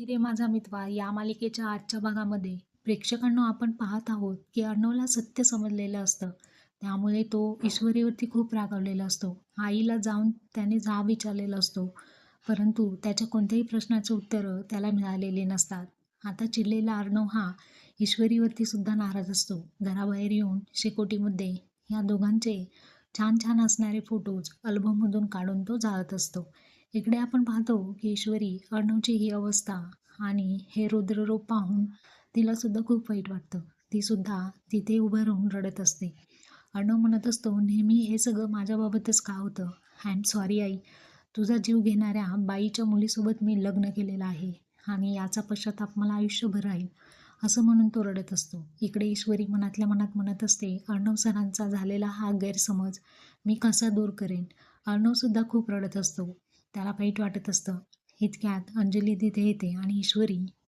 "मी रे माझा मितवा" या मालिकेच्या आजच्या भागामध्ये प्रेक्षकांना आपण पाहत आहोत, की अर्णवला सत्य समजलेलं असतं. त्यामुळे तो ईश्वरीवरती खूप रागावलेला असतो. आईला जाऊन त्याने जाब विचारलेला असतो. परंतु त्याच्या कोणत्याही प्रश्नाचं उत्तरं त्याला मिळालेली नसतात. आता चिडलेला अर्णव हा ईश्वरीवरती सुद्धा नाराज असतो. घराबाहेर येऊन शेकोटीमध्ये या दोघांचे छान छान असणारे फोटोज अल्बममधून काढून तो जाळत असतो. इकडे आपण पाहतो की ईश्वरी अर्णवची ही अवस्था आणि हे रुद्ररूप पाहून तिला सुद्धा खूप वाईट वाटतं. ती सुद्धा तिथे उभं राहून रडत असते. अर्णव म्हणत असतो, नेहमी हे सगळं माझ्याबाबतच का होतं? I am sorry I. तुझा जीव घेणाऱ्या बाईच्या मुलीसोबत मी लग्न केलेलं आहे आणि याचा पश्चाताप मला आयुष्यभर राहील, असं म्हणून तो रडत असतो. इकडे ईश्वरी मनातल्या मनात म्हणत असते, अर्णव सरांचा झालेला हा गैरसमज मी कसा दूर करेन? अर्णवसुद्धा खूप रडत असतो. त्याला वाईट वाटत असतं. इतक्यात अंजली तिथे येते आणि ईश्वरी